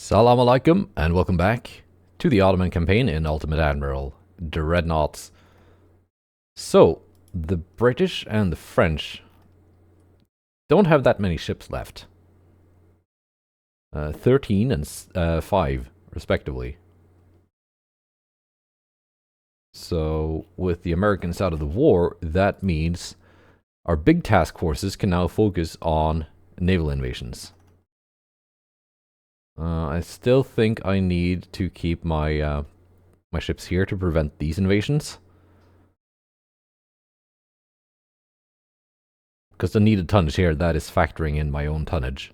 Salam alaikum, and welcome back to the Ottoman campaign in Ultimate Admiral, Dreadnoughts. So, the British and the French don't have that many ships left. 13 and 5, respectively. So, with the Americans out of the war, that means our big task forces can now focus on naval invasions. I still think I need to keep my my ships here to prevent these invasions. Because the needed tonnage here, that is factoring in my own tonnage.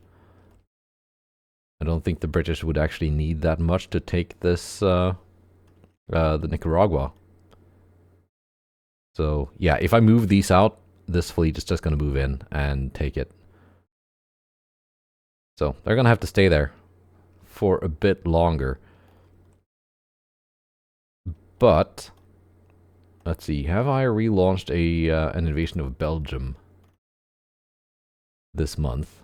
I don't think the British would actually need that much to take this, the Nicaragua. So, yeah, if I move these out, this fleet is just going to move in and take it. So, they're going to have to stay there for a bit longer. But, let's see, have I relaunched an invasion of Belgium this month?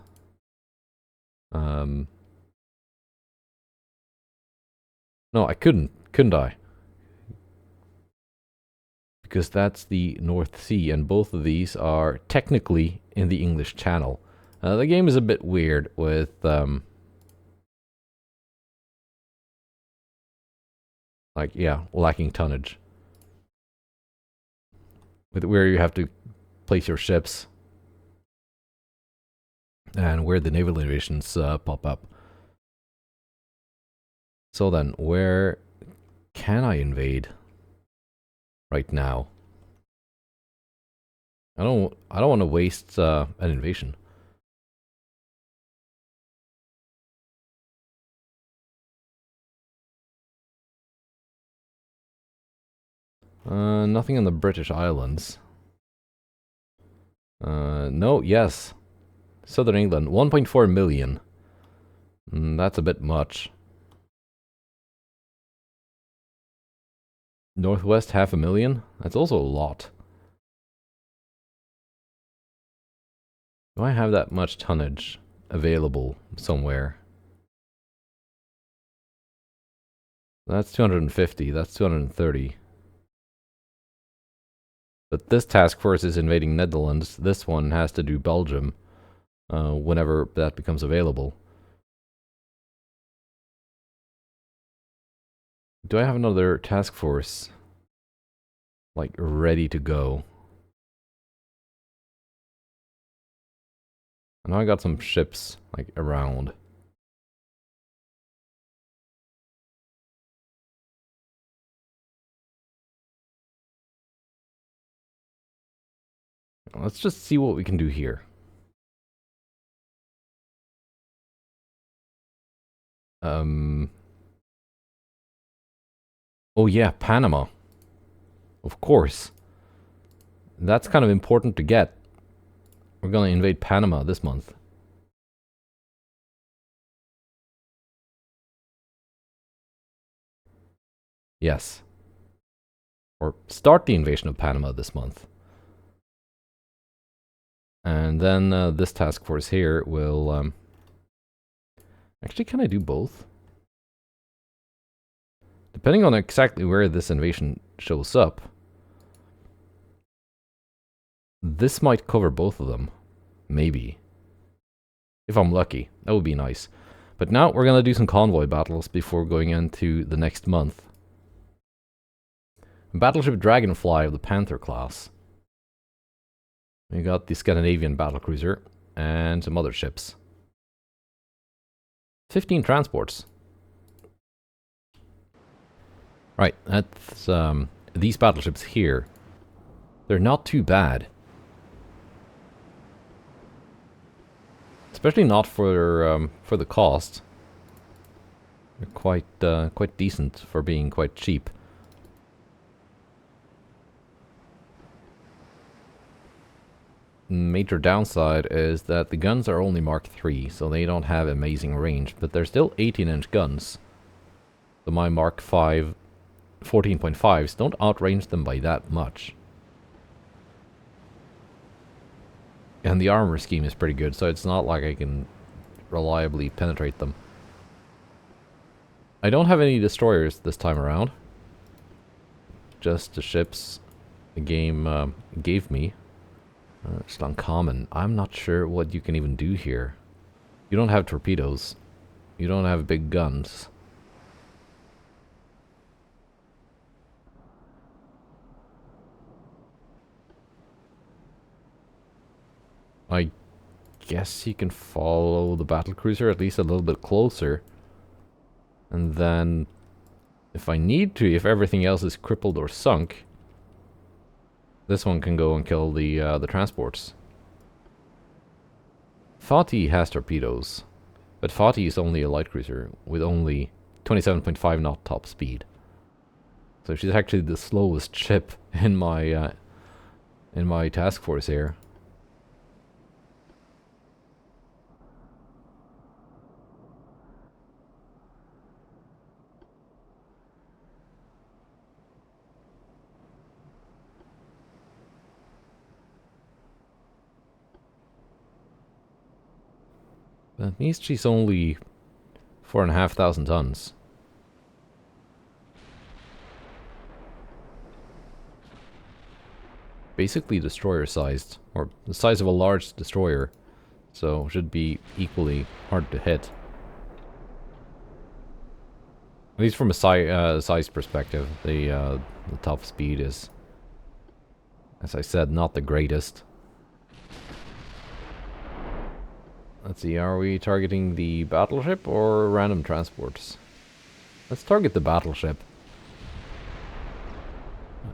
No, I couldn't I? Because that's the North Sea, and both of these are technically in the English Channel. The game is a bit weird with like, yeah, lacking tonnage. With where you have to place your ships and where the naval invasions pop up. So then, where can I invade right now? I don't want to waste an invasion. Nothing on the British Islands. No, yes. Southern England, 1.4 million. That's a bit much. Northwest, 500,000? That's also a lot. Do I have that much tonnage available somewhere? That's 250, that's 230. But this task force is invading Netherlands. This one has to do Belgium whenever that becomes available. Do I have another task force like ready to go? I know I got some ships like around. Let's just see what we can do here. Oh yeah, Panama. Of course. That's kind of important to get. We're gonna invade Panama this month. Yes. Or start the invasion of Panama this month. And then this task force here will... Actually, can I do both? Depending on exactly where this invasion shows up, this might cover both of them. Maybe. If I'm lucky. That would be nice. But now we're gonna do some convoy battles before going into the next month. Battleship Dragonfly of the Panther class. We got the Scandinavian battlecruiser and some other ships. 15 transports. Right, that's these battleships here. They're not too bad. Especially not for the cost. They're quite decent for being quite cheap. Major downside is that the guns are only Mark III, so they don't have amazing range, but they're still 18-inch guns. So my Mark V 14.5s don't outrange them by that much. And the armor scheme is pretty good, so it's not like I can reliably penetrate them. I don't have any destroyers this time around. Just the ships the game gave me. It's uncommon. I'm not sure what you can even do here. You don't have torpedoes. You don't have big guns. I guess you can follow the battlecruiser at least a little bit closer. And then, if I need to, if everything else is crippled or sunk, this one can go and kill the transports. Fatih has torpedoes, but Fatih is only a light cruiser with only 27.5 knot top speed. So she's actually the slowest ship in my task force here. That means she's only 4,500 tons. Basically destroyer sized, or the size of a large destroyer, so should be equally hard to hit. At least from a size perspective, the top speed is, as I said, not the greatest. Let's see, are we targeting the battleship or random transports? Let's target the battleship.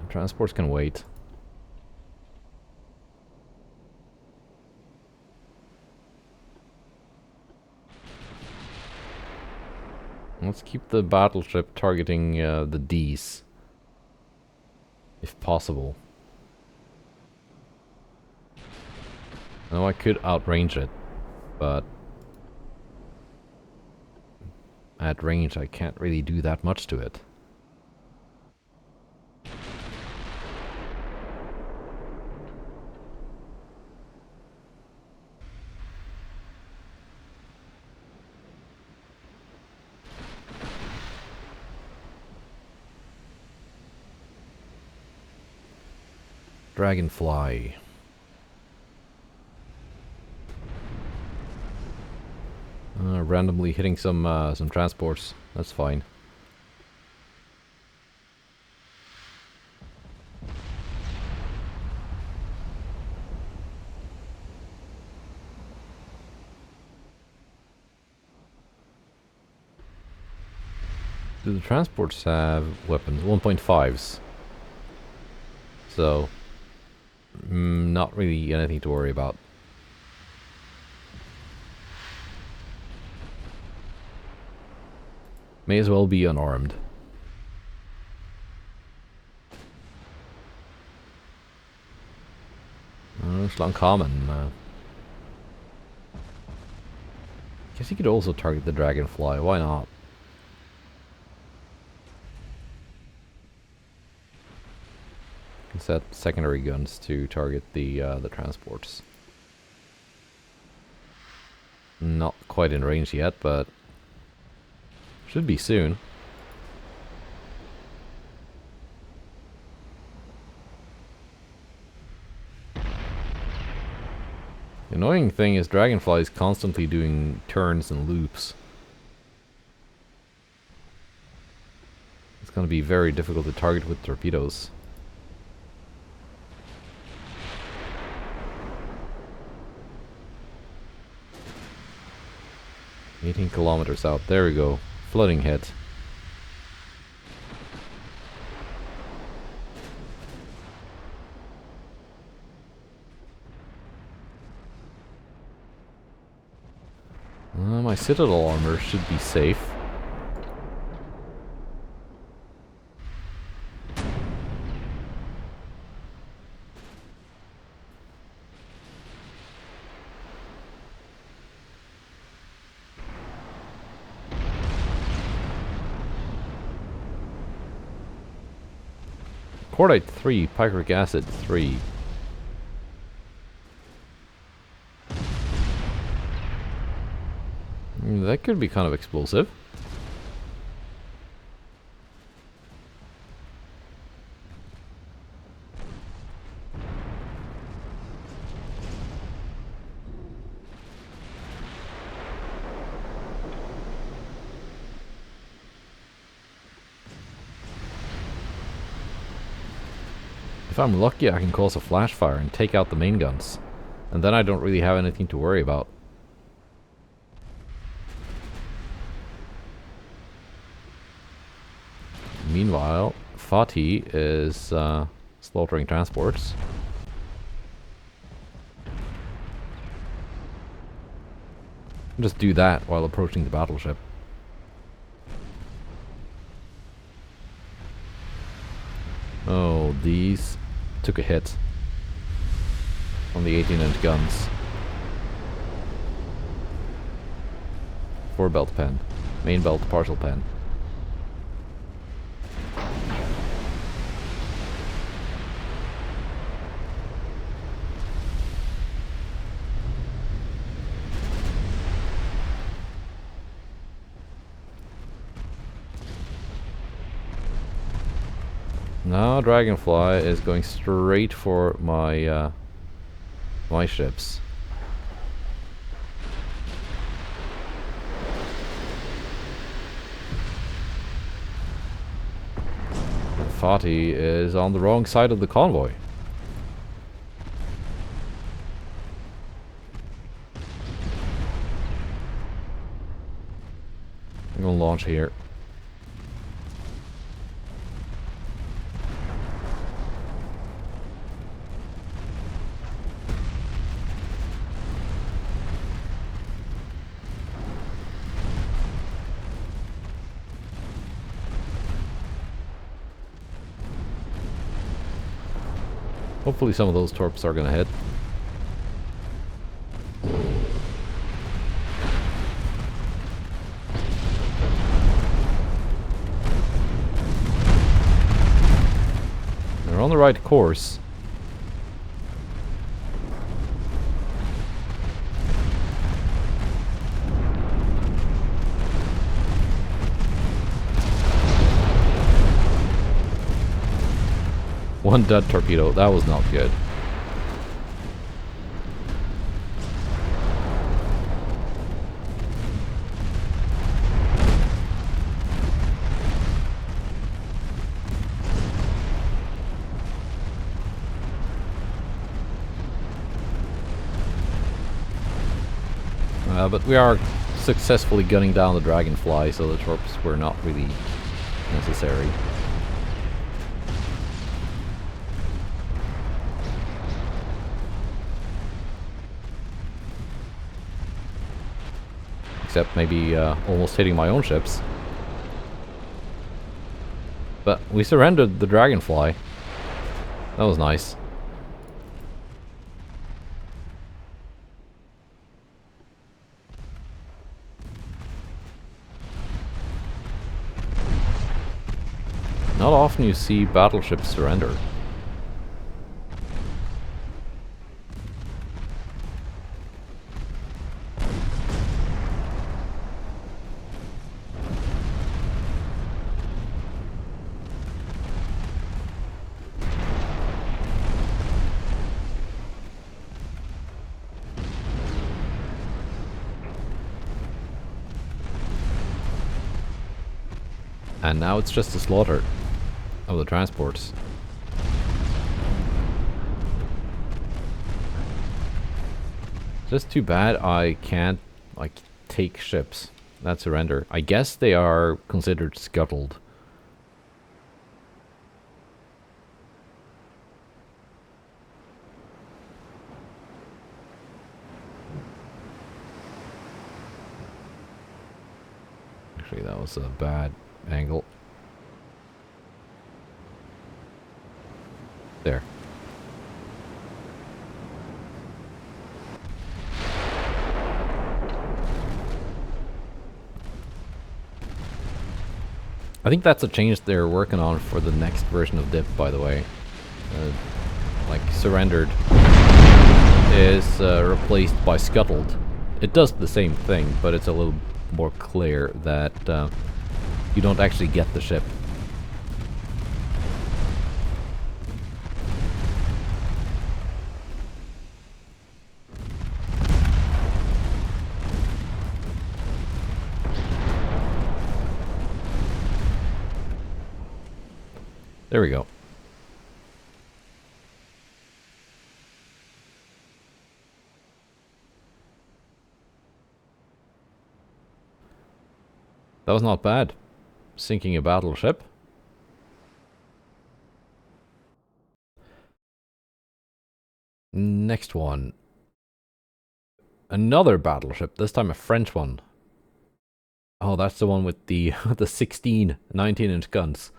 Transports can wait. Let's keep the battleship targeting the Ds, if possible. Now I could outrange it, but at range I can't really do that much to it. Dragonfly. Randomly hitting some transports. That's fine. Do the transports have weapons? 1.5s. So, not really anything to worry about. May as well be unarmed. It's uncommon. Guess you could also target the Dragonfly. Why not? You can set secondary guns to target the transports. Not quite in range yet, but should be soon. The annoying thing is Dragonfly is constantly doing turns and loops. It's going to be very difficult to target with torpedoes. "18 kilometers out." There we go. Flooding hit. My Citadel armor should be safe. Cordite 3, Pyrric Acid 3. That could be kind of explosive. If I'm lucky, I can cause a flash fire and take out the main guns. And then I don't really have anything to worry about. Meanwhile, Fatih is slaughtering transports. Just do that while approaching the battleship. Oh, these took a hit on the 18-inch guns. 4 belt pen. Main belt partial pen. Now Dragonfly is going straight for my my ships. Fatih is on the wrong side of the convoy. I'm gonna launch here. Hopefully some of those torps are gonna hit. They're on the right course. One dead torpedo, that was not good. But we are successfully gunning down the Dragonfly, so the torps were not really necessary. Except maybe almost hitting my own ships. But we surrendered the Dragonfly. That was nice. Not often you see battleships surrender. And now it's just a slaughter of the transports. Just too bad I can't, like, take ships that surrender. I guess they are considered scuttled. Actually, that was a bad angle. There. I think that's a change they're working on for the next version of DIP, by the way. Like, surrendered is replaced by scuttled. It does the same thing, but it's a little more clear that you don't actually get the ship. There we go. That was not bad. Sinking a battleship. Next one. Another battleship, this time a French one. Oh, that's the one with the the 16, 19-inch guns.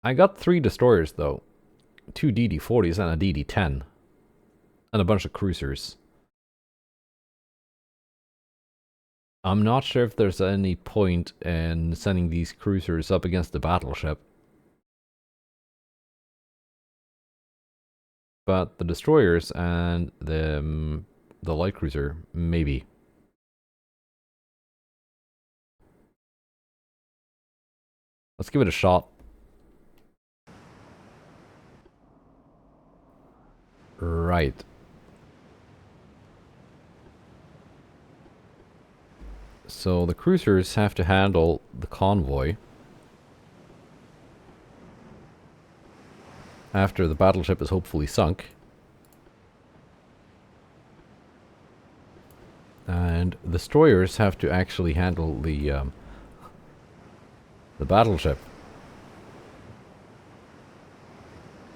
I got 3 destroyers though. 2 DD-40s and a DD-10. And a bunch of cruisers. I'm not sure if there's any point in sending these cruisers up against the battleship. But the destroyers and the light cruiser, maybe. Let's give it a shot. Right. So the cruisers have to handle the convoy after the battleship is hopefully sunk. And the destroyers have to actually handle the battleship.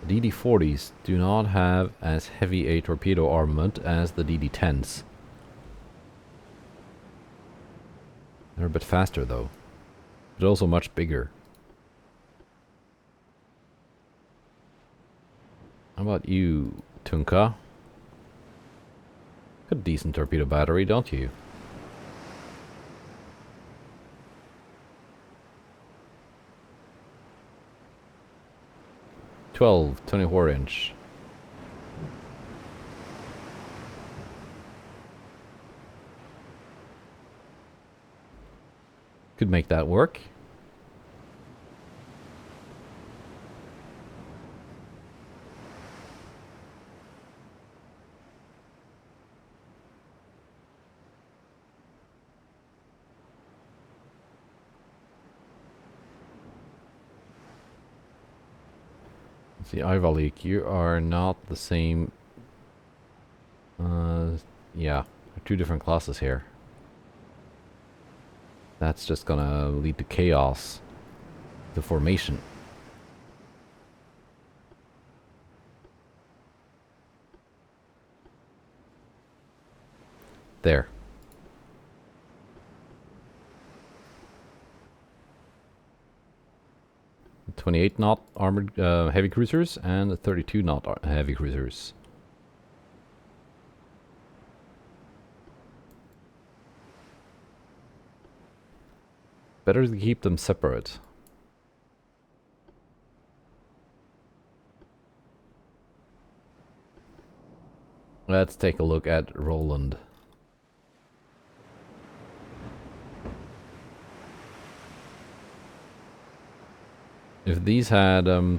The DD-40s do not have as heavy a torpedo armament as the DD-10s. They're a bit faster though, but also much bigger. How about you, Tunka? Got a decent torpedo battery, don't you? "12, 24-inch. Could make that work. See, Ivalik, you are not the same. Yeah, 2 different classes here. That's just gonna lead to chaos. The formation. There. The 28-knot armored heavy cruisers and the 32-knot heavy cruisers. Better to keep them separate. Let's take a look at Roland. If these had, oh,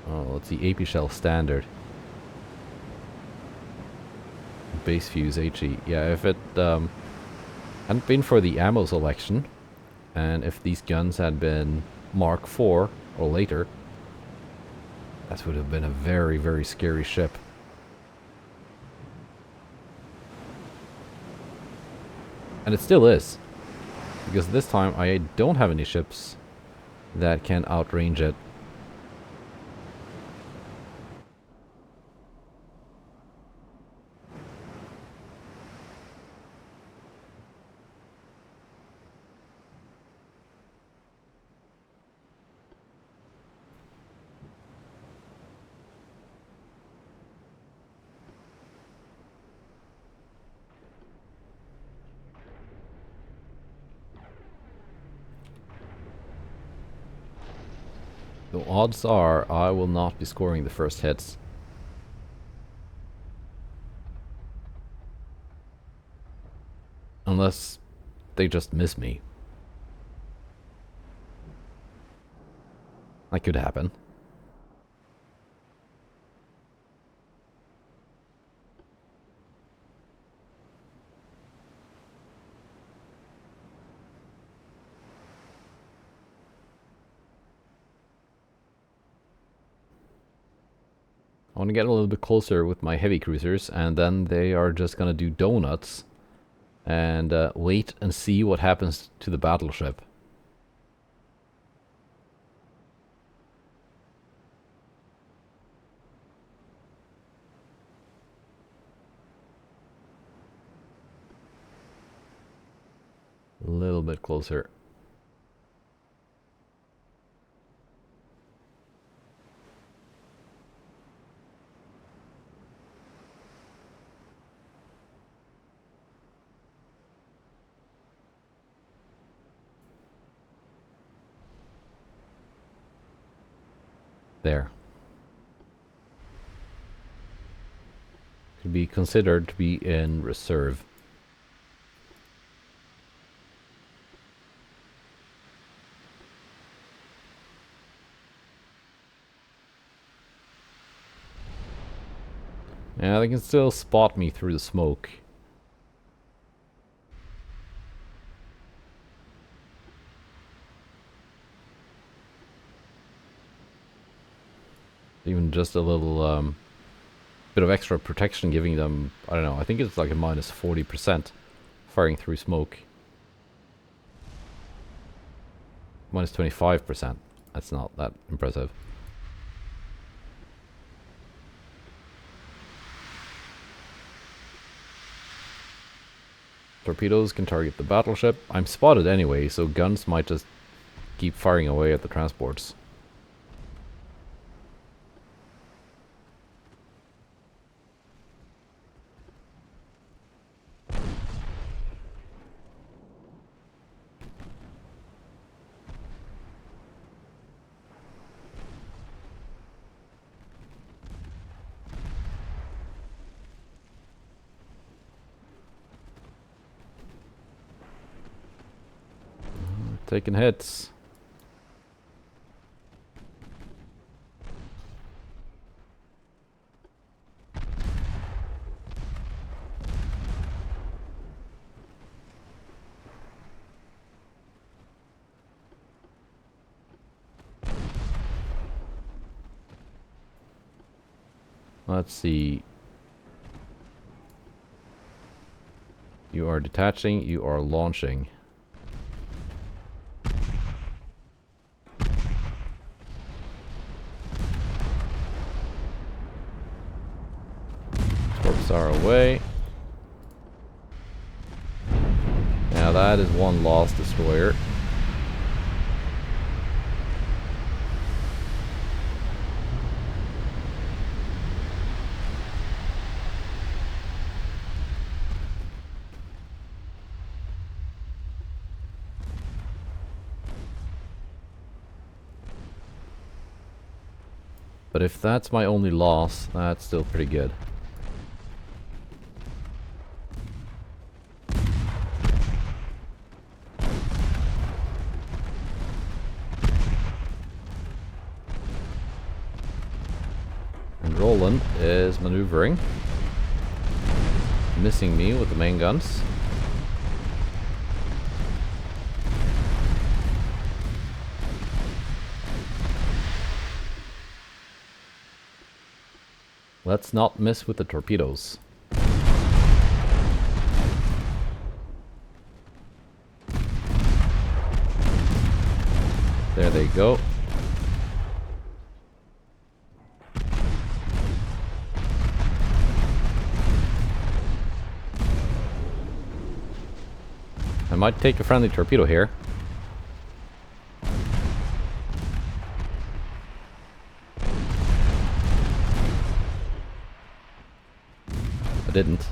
let's see, AP Shell Standard. Base Fuse HE. Yeah, if it hadn't been for the ammo selection, and if these guns had been Mark IV or later, that would have been a very, very scary ship. And it still is. Because this time I don't have any ships that can outrange it. So odds are I will not be scoring the first hits. Unless they just miss me. That could happen. I want to get a little bit closer with my heavy cruisers, and then they are just gonna do donuts and wait and see what happens to the battleship. A little bit closer. There. Could be considered to be in reserve. Yeah, they can still spot me through the smoke. Even just a little bit of extra protection, giving them, I don't know, I think it's like a minus 40% firing through smoke. Minus 25%. That's not that impressive. Torpedoes can target the battleship. I'm spotted anyway, so guns might just keep firing away at the transports. Taking hits. Let's see. You are detaching, you are launching. Torps are away. Now that is one lost destroyer. But if that's my only loss, that's still pretty good. And Roland is maneuvering, missing me with the main guns. Let's not miss with the torpedoes. There they go. I might take a friendly torpedo here. Didn't.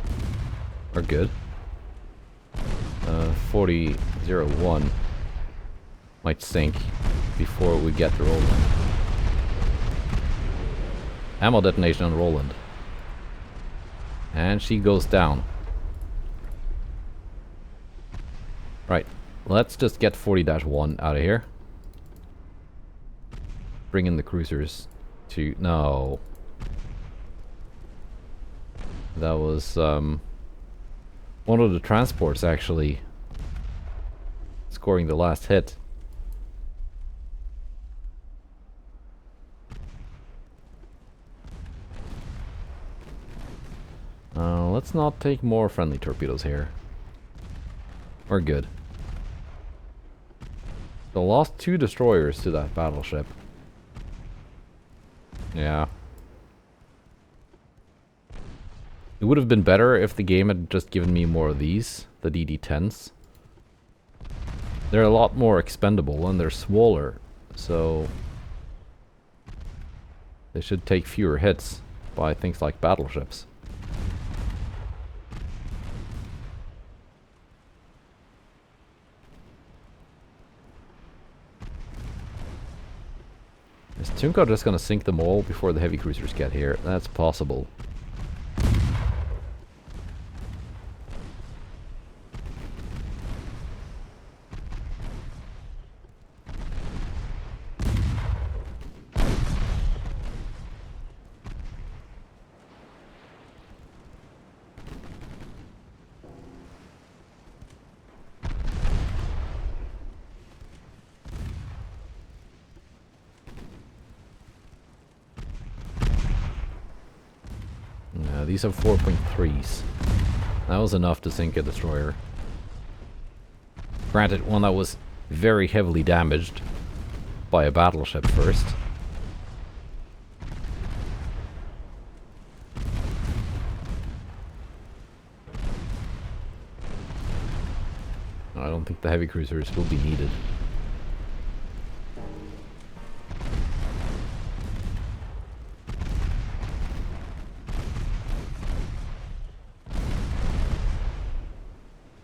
Are good. 40-01 might sink before we get to Roland. Ammo detonation on Roland. And she goes down. Right. Let's just get 40-1 out of here. Bring in the cruisers to... No. That was one of the transports actually scoring the last hit. let's not take more friendly torpedoes here. We're good. So lost 2 destroyers to that battleship. Yeah. It would have been better if the game had just given me more of these, the DD-10s. They're a lot more expendable and they're smaller, so they should take fewer hits by things like battleships. Is Tunko just gonna sink them all before the heavy cruisers get here? That's possible. These have 4.3s. That was enough to sink a destroyer. Granted, one that was very heavily damaged by a battleship first. I don't think the heavy cruisers will be needed.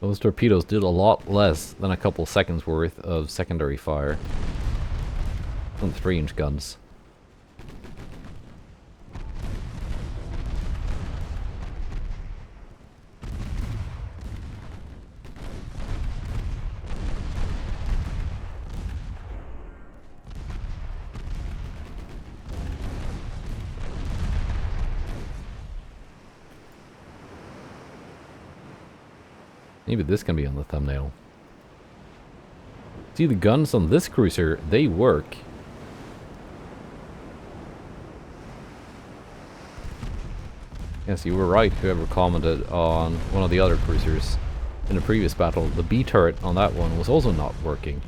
Those torpedoes did a lot less than a couple seconds worth of secondary fire on the 3-inch guns. Maybe this can be on the thumbnail. See, the guns on this cruiser, they work. Yes, you were right, whoever commented on one of the other cruisers in the previous battle. The B turret on that one was also not working.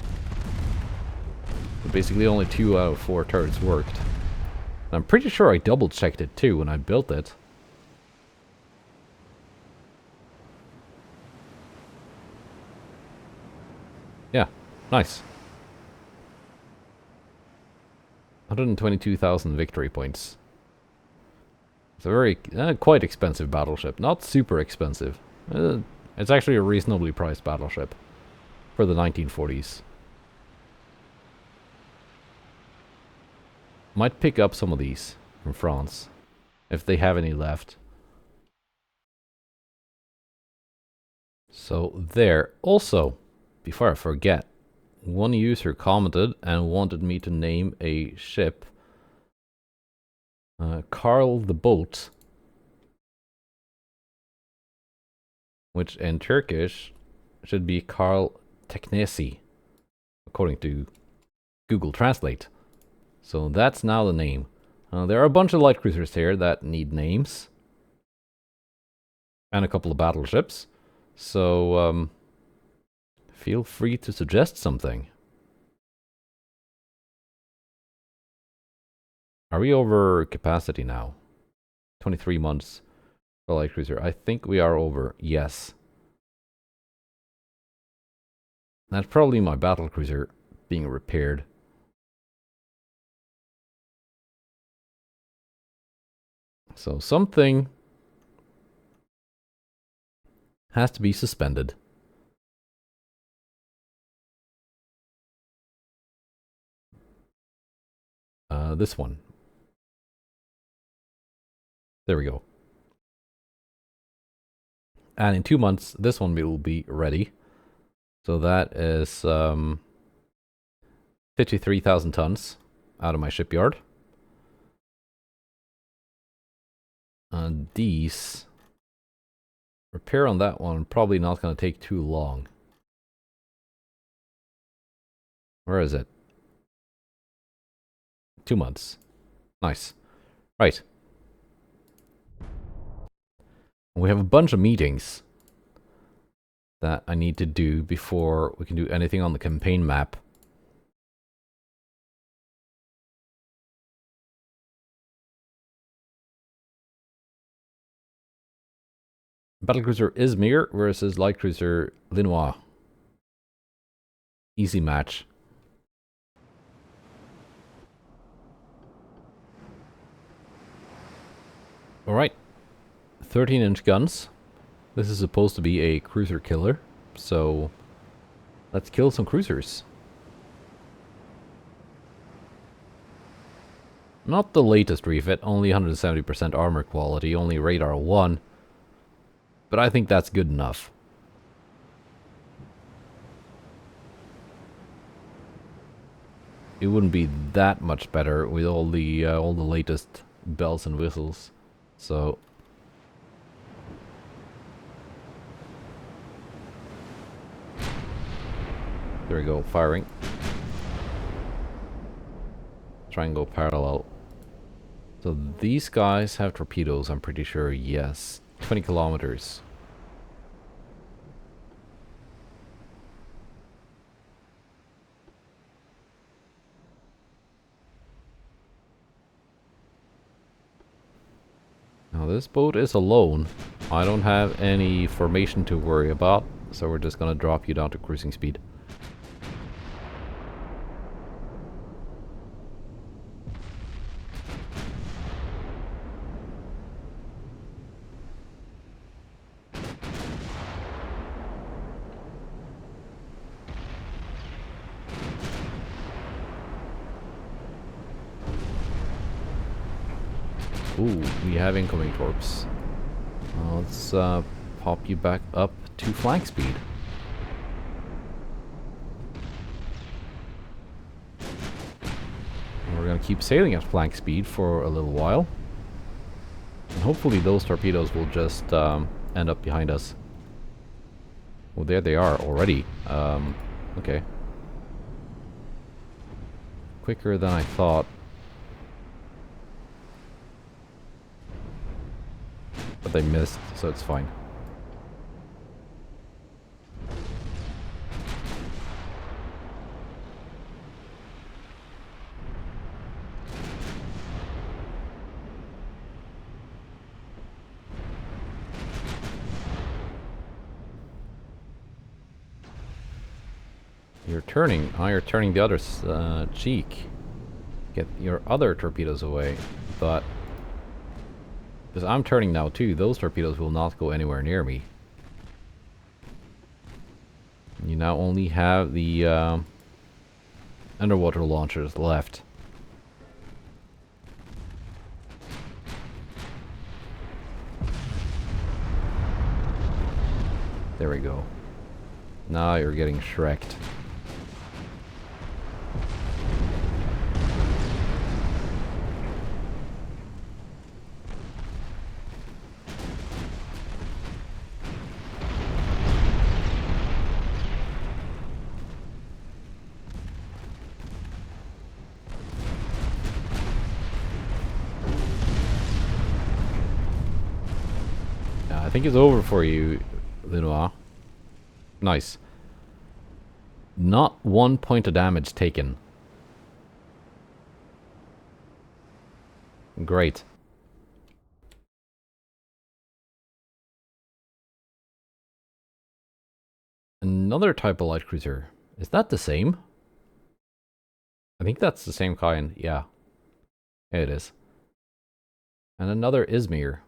So basically only 2 out of 4 turrets worked. And I'm pretty sure I double checked it too when I built it. Yeah, nice. 122,000 victory points. It's a very, quite expensive battleship. Not super expensive. It's actually a reasonably priced battleship for the 1940s. Might pick up some of these from France, if they have any left. So there. Also, before I forget, one user commented and wanted me to name a ship Karl the Boat, which in Turkish should be Karl Teknesi, according to Google Translate. So that's now the name. There are a bunch of light cruisers here that need names, and a couple of battleships. So feel free to suggest something. Are we over capacity now? 23 months for light cruiser. I think we are over. Yes. That's probably my battle cruiser being repaired. So something has to be suspended. This one. There we go. And in 2 months, this one will be ready. So that is 53,000 tons out of my shipyard. These repair on that one probably not going to take too long. Where is it? 2 months. Nice. Right. We have a bunch of meetings that I need to do before we can do anything on the campaign map. Battlecruiser Izmir versus light cruiser Linois. Easy match. Alright. 13-inch guns. This is supposed to be a cruiser killer, so let's kill some cruisers. Not the latest refit, only 170% armor quality, only radar 1. But I think that's good enough. It wouldn't be that much better with all the latest bells and whistles. So there we go, firing. Try and go parallel. So these guys have torpedoes, I'm pretty sure, yes. 20 kilometers. Now this boat is alone. I don't have any formation to worry about, so we're just gonna drop you down to cruising speed. Ooh, we have incoming torps. Let's pop you back up to flank speed. And we're gonna keep sailing at flank speed for a little while. And hopefully those torpedoes will just end up behind us. Well, there they are already. Okay. Quicker than I thought. But they missed, so it's fine. You're turning. Oh, you're turning the other cheek. Get your other torpedoes away. But because I'm turning now too, those torpedoes will not go anywhere near me. You now only have the underwater launchers left. There we go. Now you're getting shreked. I think it's over for you, Linois. Nice. Not 1 point of damage taken. Great. Another type of light cruiser. Is that the same? I think that's the same kind, yeah. It is. And another Izmir.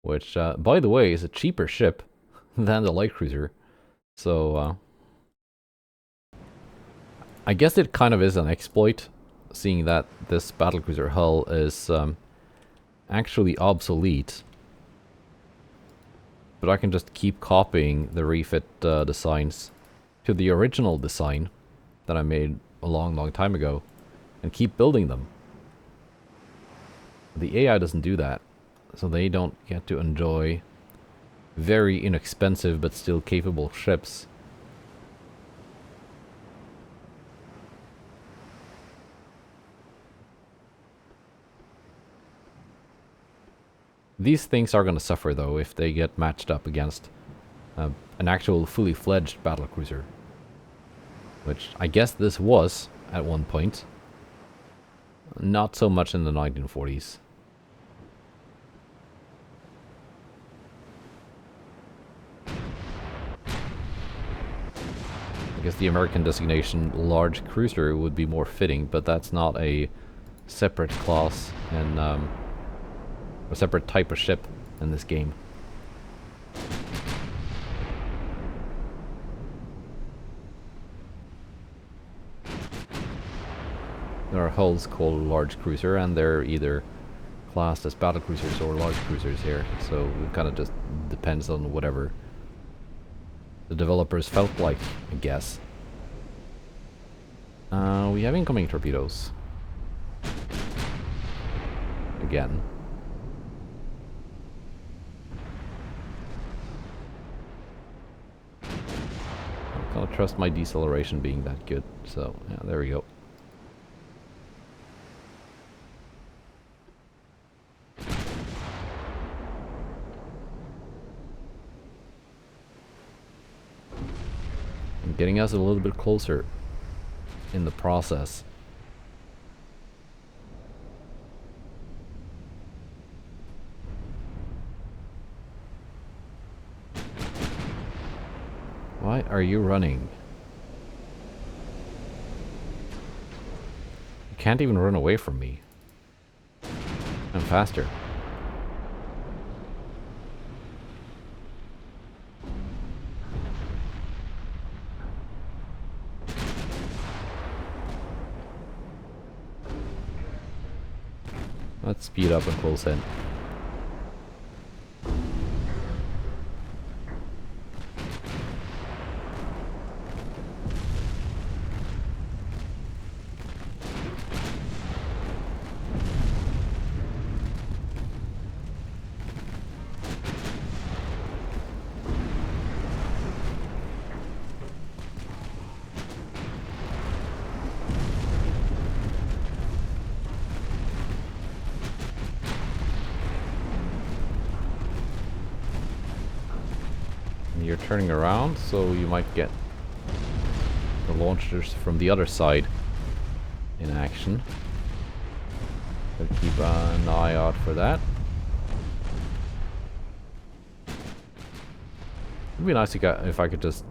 Which, by the way, is a cheaper ship than the light cruiser. So, I guess it kind of is an exploit, seeing that this battlecruiser hull is actually obsolete. But I can just keep copying the refit designs to the original design that I made a long time ago and keep building them. The AI doesn't do that. So they don't get to enjoy very inexpensive but still capable ships. These things are going to suffer, though, if they get matched up against an actual fully fledged battlecruiser. Which I guess this was at one point. Not so much in the 1940s. I guess the American designation large cruiser would be more fitting, but that's not a separate class and a separate type of ship in this game. There are hulls called large cruiser, and they're either classed as battle cruisers or large cruisers here, so it kind of just depends on whatever the developers felt like, I guess. We have incoming torpedoes. Again. I can't trust my deceleration being that good, so yeah, there we go. Getting us a little bit closer in the process. Why are you running? You can't even run away from me. I'm faster. Let's speed up and close in. You're turning around, so you might get the launchers from the other side in action. So keep an eye out for that. It'd be nice if I could just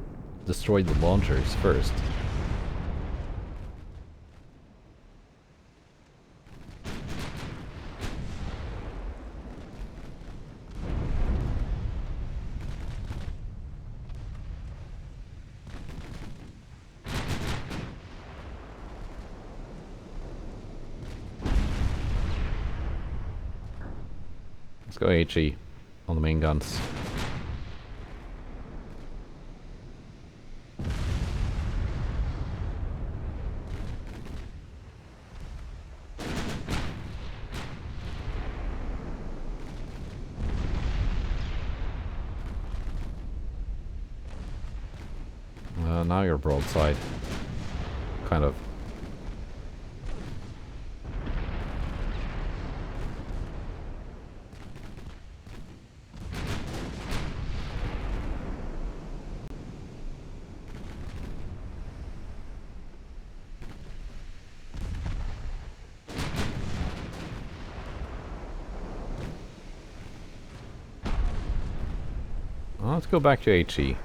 destroy the launchers first. Let's go HE on the main guns. Now you're broadside. Kind of. Well, let's go back to HE.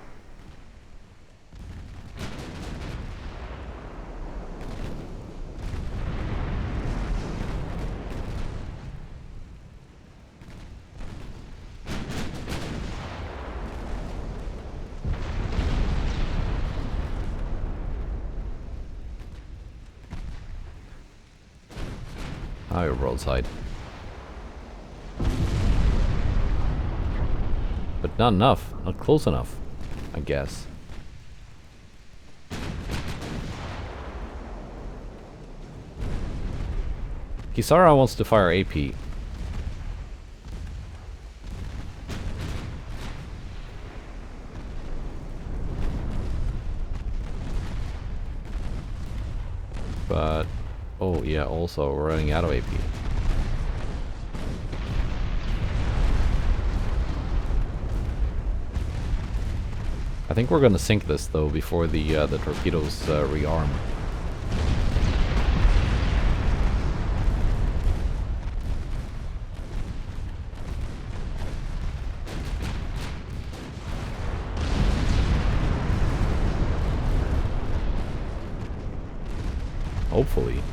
Now you're broadside. But not enough. Not close enough, I guess. Kisara wants to fire AP. But, oh yeah, also we're running out of AP. I think we're gonna sink this though before the torpedoes rearm. Hopefully.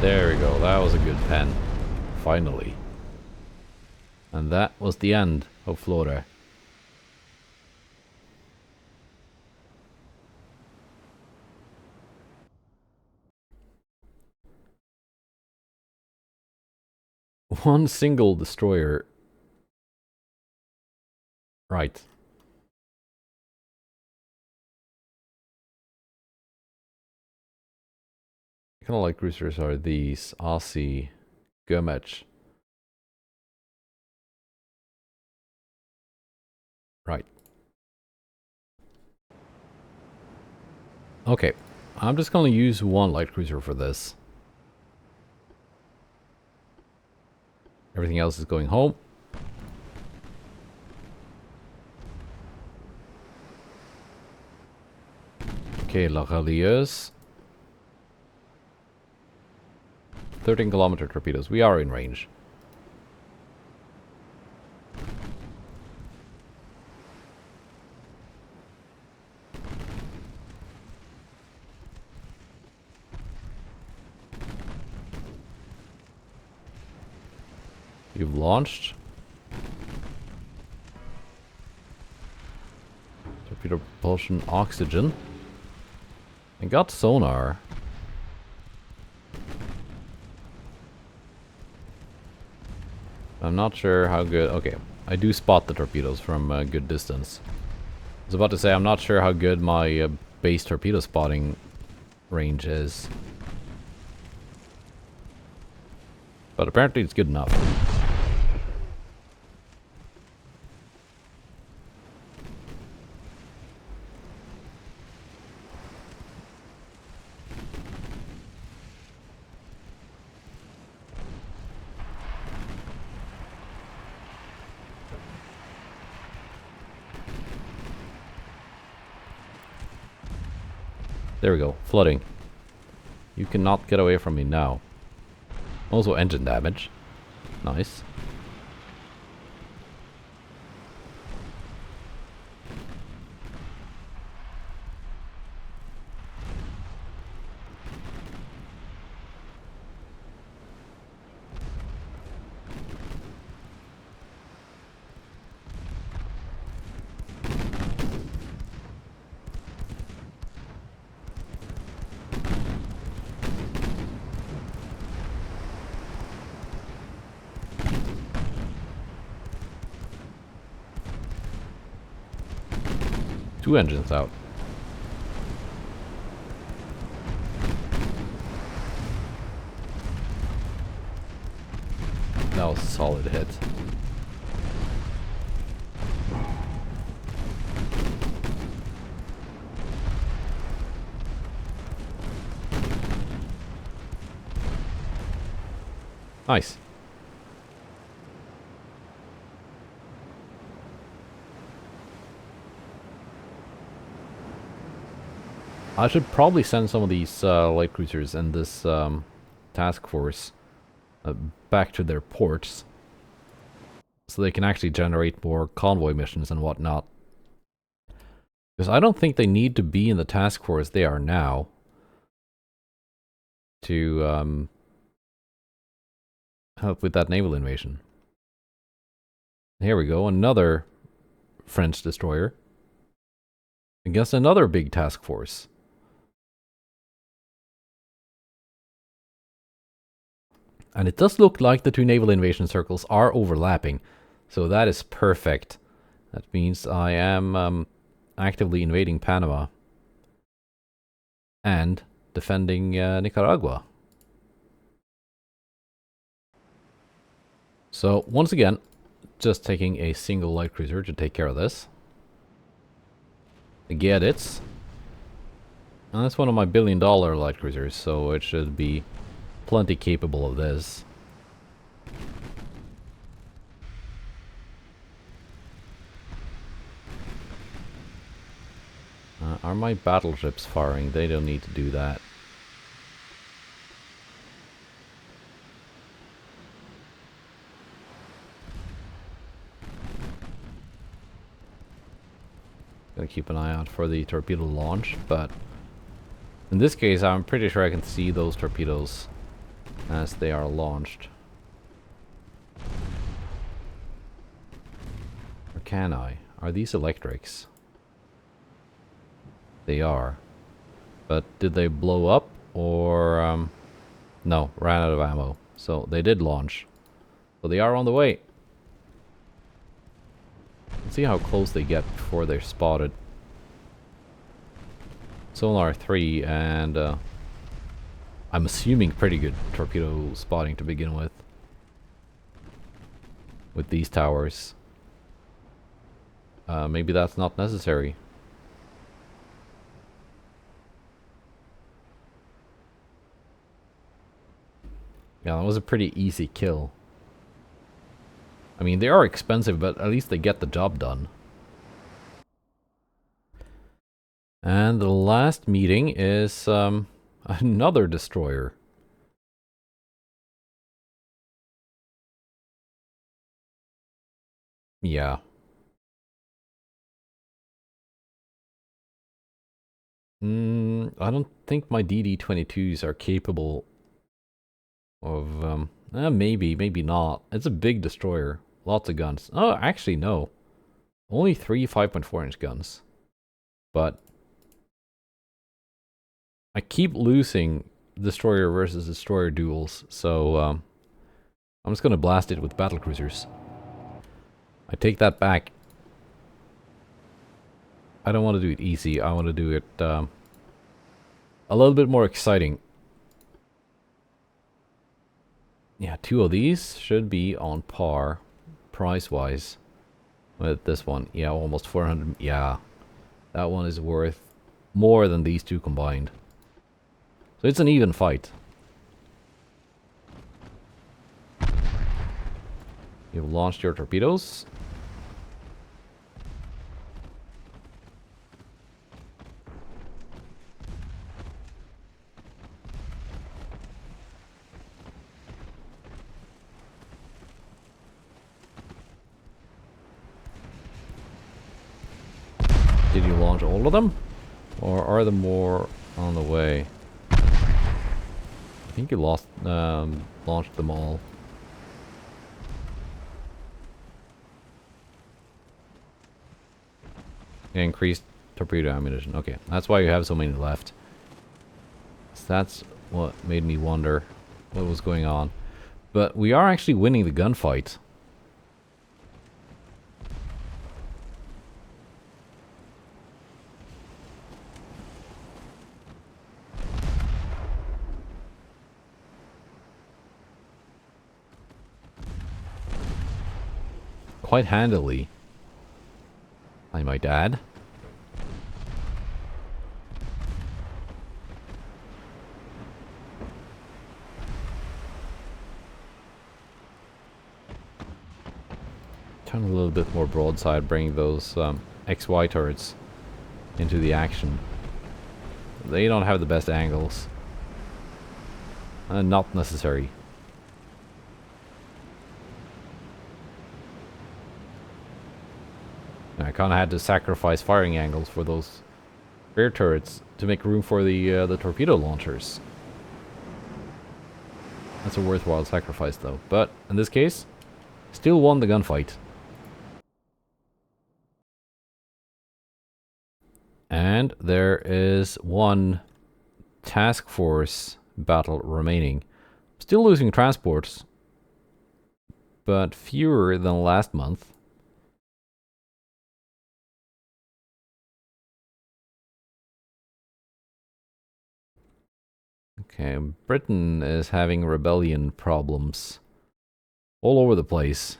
There we go, that was a good pen. Finally. And that was the end of Flora. One single destroyer. Right. Kind of like cruisers are these Aussie Gumach. Right. Okay. I'm just gonna use one light cruiser for this. Everything else is going home. Okay, La Relieuse. 13-kilometer torpedoes. We are in range. You've launched. Torpedo propulsion, oxygen. And got sonar. I'm not sure how good... Okay, I do spot the torpedoes from a good distance. I was about to say, I'm not sure how good my base torpedo spotting range is. But apparently it's good enough. There we go, flooding. You cannot get away from me now. Also engine damage. Nice. Two engines out. That was a solid hit. Nice. I should probably send some of these light cruisers and this task force back to their ports so they can actually generate more convoy missions and whatnot. Because I don't think they need to be in the task force they are now to help with that naval invasion. Here we go, another French destroyer against another big task force. And it does look like the two naval invasion circles are overlapping. So that is perfect. That means I am actively invading Panama. And defending Nicaragua. So once again, just taking a single light cruiser to take care of this. Get it. And that's one of my $1 billion light cruisers, so it should be plenty capable of this. Are my battleships firing? They don't need to do that. Gotta keep an eye out for the torpedo launch, but in this case I'm pretty sure I can see those torpedoes as they are launched. Or can I? Are these electrics? They are. But did they blow up or no, ran out of ammo. So they did launch. So they are on the way. Let's see how close they get before they're spotted. Sonar 3 and I'm assuming pretty good torpedo spotting to begin with these towers. Maybe that's not necessary. Yeah, that was a pretty easy kill. I mean, they are expensive, but at least they get the job done. And the last meeting is another destroyer. Yeah. I don't think my DD-22s are capable of, maybe, maybe not. It's a big destroyer. Lots of guns. Oh, actually, no. Only 3 5.4-inch guns. But I keep losing destroyer versus destroyer duels, so I'm just gonna blast it with battlecruisers. I take that back. I don't want to do it easy. I want to do it a little bit more exciting. Yeah, 2 of these should be on par, price-wise, with this one. Yeah, almost 400. Yeah, that one is worth more than these 2 combined. So it's an even fight. You've launched your torpedoes. Did you launch all of them? Or are there more on the way? I think you launched them all. Increased torpedo ammunition. Okay, that's why you have so many left. So that's what made me wonder what was going on. But we are actually winning the gunfight. Quite handily, I might add. Turn a little bit more broadside, bring those XY turrets into the action. They don't have the best angles. Not necessary. I kind of had to sacrifice firing angles for those rear turrets to make room for the torpedo launchers. That's a worthwhile sacrifice, though. But in this case, still won the gunfight. And there is one task force battle remaining. Still losing transports, but fewer than last month. Okay, Britain is having rebellion problems all over the place.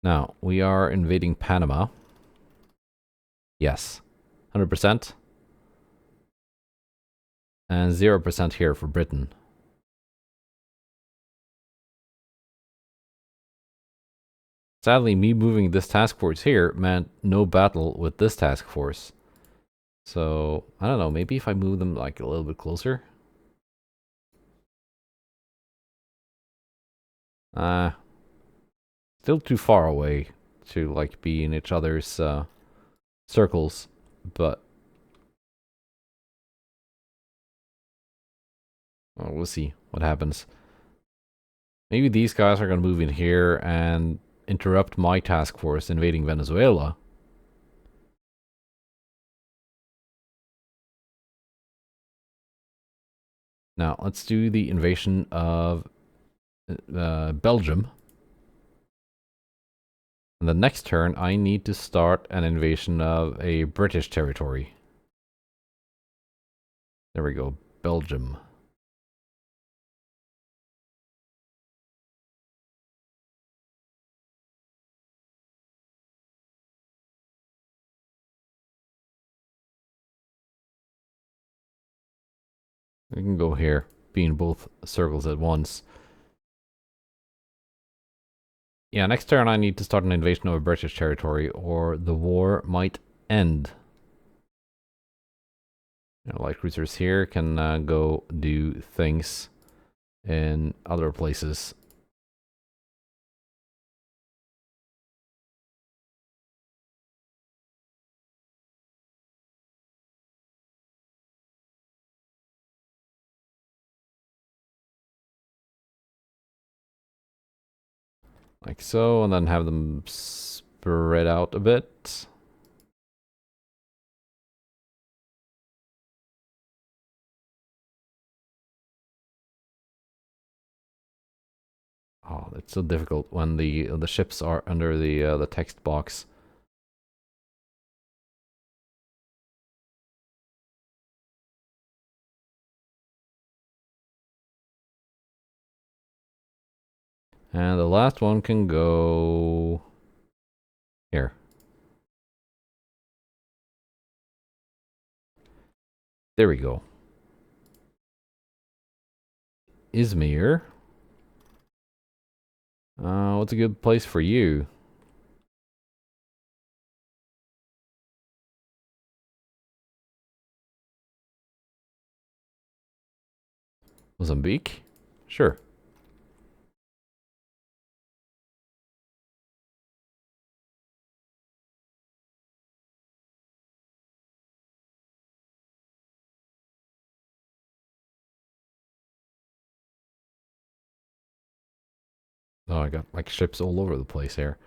Now, we are invading Panama. Yes. 100%. And 0% here for Britain. Sadly, me moving this task force here meant no battle with this task force. So, I don't know, maybe if I move them like a little bit closer? Still too far away to like be in each other's circles, but well, we'll see what happens. Maybe these guys are gonna move in here and interrupt my task force invading Venezuela. Now, let's do the invasion of Belgium. And the next turn, I need to start an invasion of a British territory. There we go, Belgium. We can go here, be in both circles at once. Yeah, next turn I need to start an invasion of a British territory, or the war might end. You know, light cruisers here can go do things in other places. Like so, and then have them spread out a bit. Oh, it's so difficult when the ships are under the text box. And the last one can go here. There we go. Izmir. What's a good place for you? Mozambique? Sure. Oh, I got like ships all over the place here.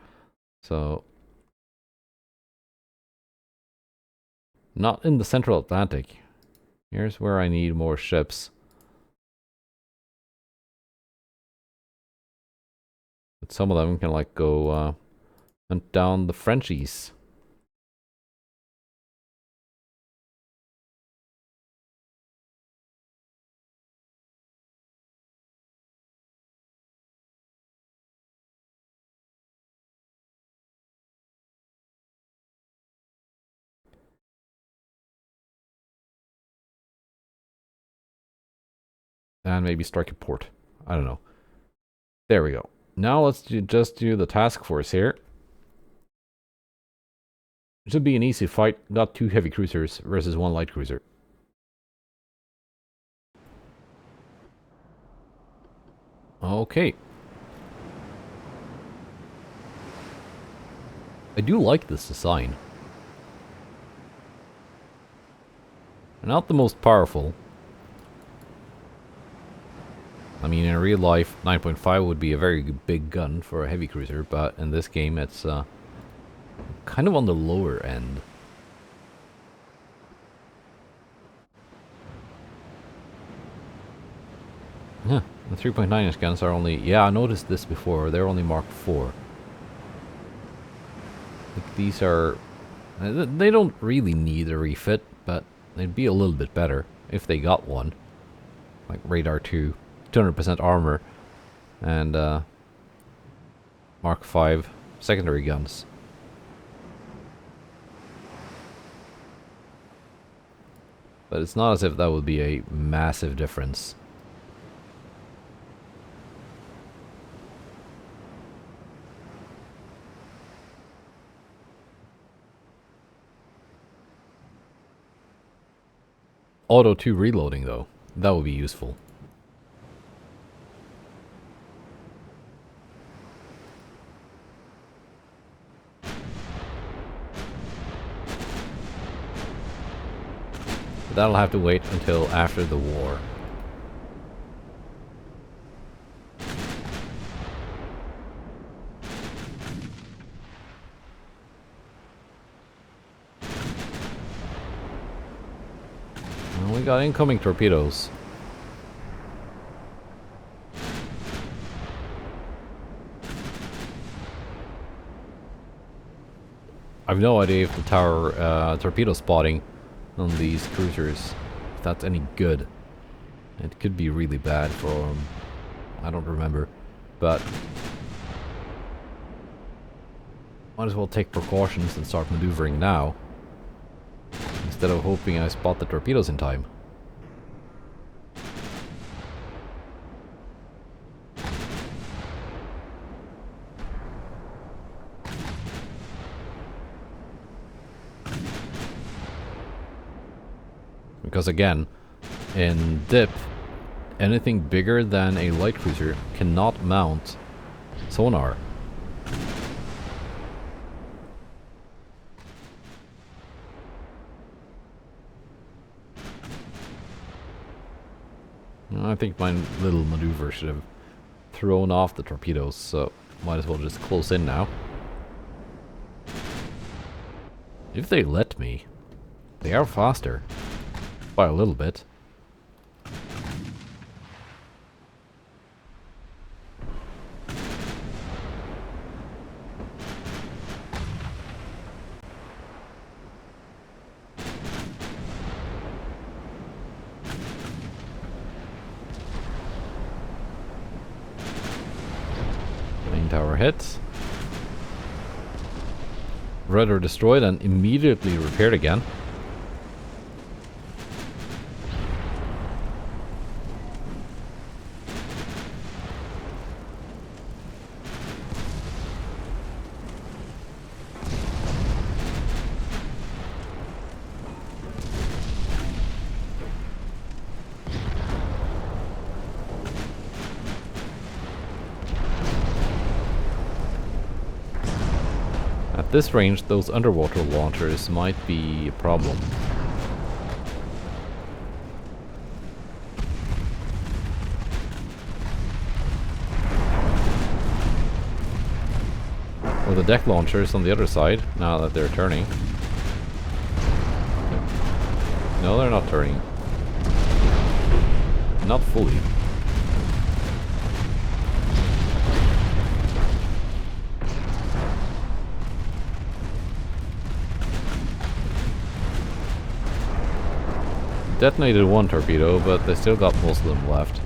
So, not in the Central Atlantic. Here's where I need more ships. But some of them can like go hunt down the Frenchies. And maybe strike a port. I don't know. There we go. Now let's just do the task force here. It should be an easy fight. Got 2 heavy cruisers versus 1 light cruiser. Okay. I do like this design. Not the most powerful. I mean, in real life, 9.5 would be a very big gun for a heavy cruiser, but in this game, it's kind of on the lower end. Yeah, the 3.9 inch guns are only... Yeah, I noticed this before. They're only Mark 4. Like these are... They don't really need a refit, but they'd be a little bit better if they got one. Like radar 2, 200% armor, and Mark 5 secondary guns. But it's not as if that would be a massive difference. Auto 2 reloading though, that would be useful. But that'll have to wait until after the war. Well, we got incoming torpedoes. I've no idea if the tower torpedo spotting on these cruisers, if that's any good. It could be really bad for I don't remember, but might as well take precautions and start maneuvering now instead of hoping I spot the torpedoes in time. Because again, in dip, anything bigger than a light cruiser cannot mount sonar. I think my little maneuver should have thrown off the torpedoes, so might as well just close in now. If they let me, they are faster. By a little bit. Main tower hits. Rudder destroyed and immediately repaired again. At this range, those underwater launchers might be a problem. Or the deck launchers on the other side, now that they're turning. No, they're not turning. Not fully. Detonated one torpedo, but they still got most of them left.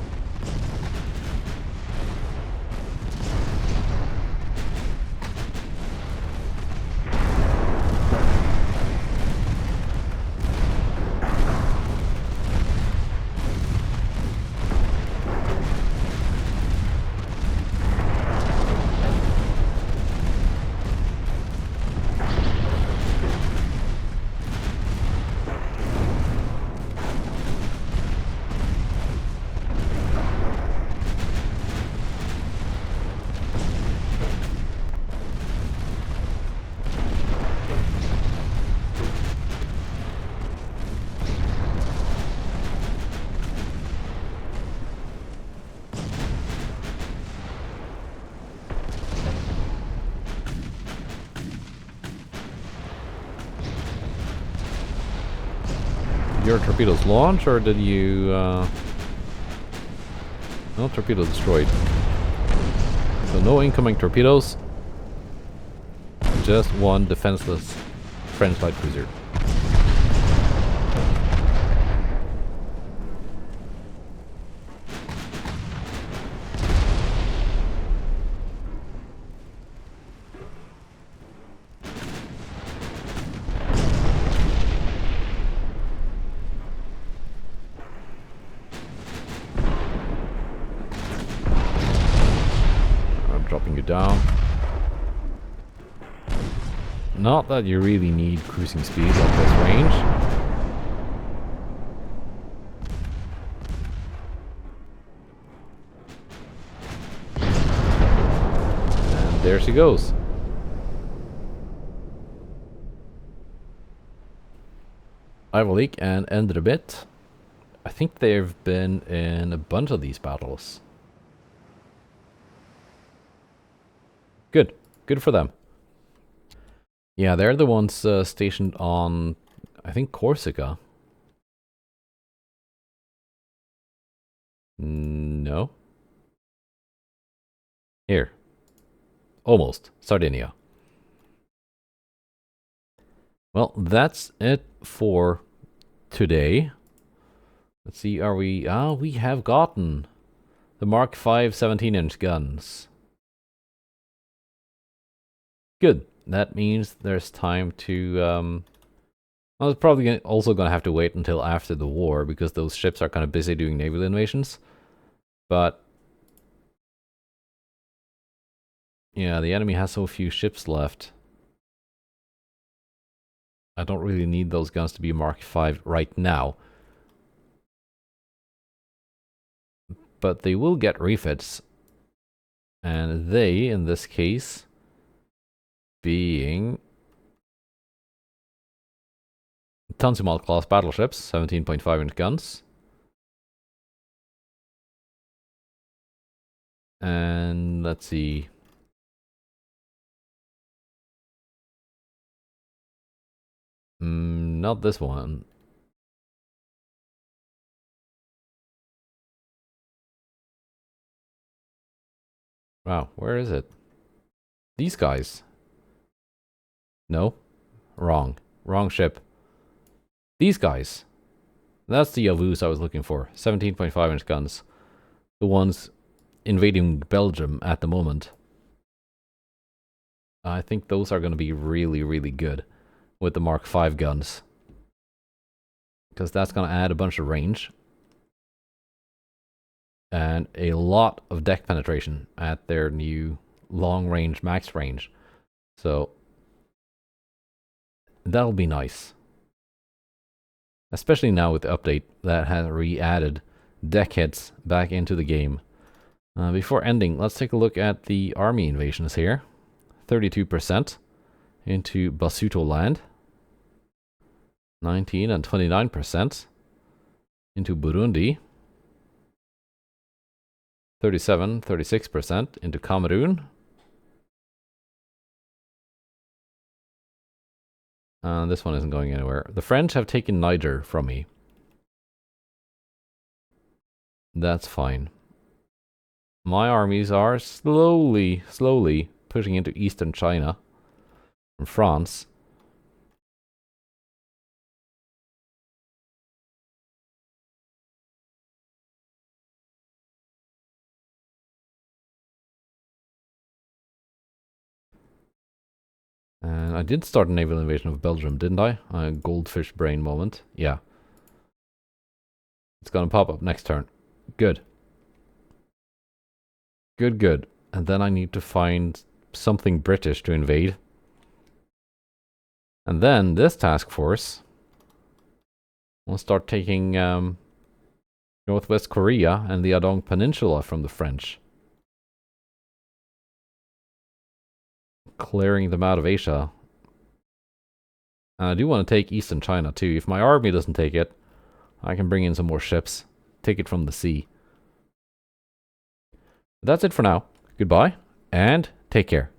Your torpedoes launch, or did you... No, torpedo destroyed. So no incoming torpedoes. just one defenseless French light cruiser. Dropping you down. Not that you really need cruising speed at this range. And there she goes. I have a leak and ended a bit. I think they've been in a bunch of these battles. Good. Good for them. Yeah, they're the ones stationed on, I think, Corsica. No. Here. Almost. Sardinia. Well, that's it for today. Let's see, are we... we have gotten the Mark V 17-inch guns. Good. That means there's time to... I was probably also going to have to wait until after the war, because those ships are kind of busy doing naval invasions. But... yeah, the enemy has so few ships left. I don't really need those guns to be Mark V right now. But they will get refits. And they, in this case, being Tanzimat class battleships, 17.5-inch guns. And let's see. Not this one. Wow, where is it? These guys. No. Wrong. Wrong ship. These guys. That's the Yavuz I was looking for. 17.5-inch guns. The ones invading Belgium at the moment. I think those are going to be really, really good with the Mark V guns. Because that's going to add a bunch of range. And a lot of deck penetration at their new long range, max range. So that'll be nice. Especially now with the update that has re-added deck hits back into the game. Before ending, let's take a look at the army invasions here. 32% into Basuto land. 19 and 29% into Burundi. 36% into Cameroon. This one isn't going anywhere. The French have taken Niger from me. That's fine. My armies are slowly pushing into eastern China from France. And I did start a naval invasion of Belgium, didn't I? A goldfish brain moment. Yeah. It's gonna pop up next turn. Good. Good, good. And then I need to find something British to invade. And then this task force will start taking Northwest Korea and the Adong Peninsula from the French. Clearing them out of Asia. And I do want to take Eastern China too. If my army doesn't take it, I can bring in some more ships. Take it from the sea. That's it for now. Goodbye, and take care.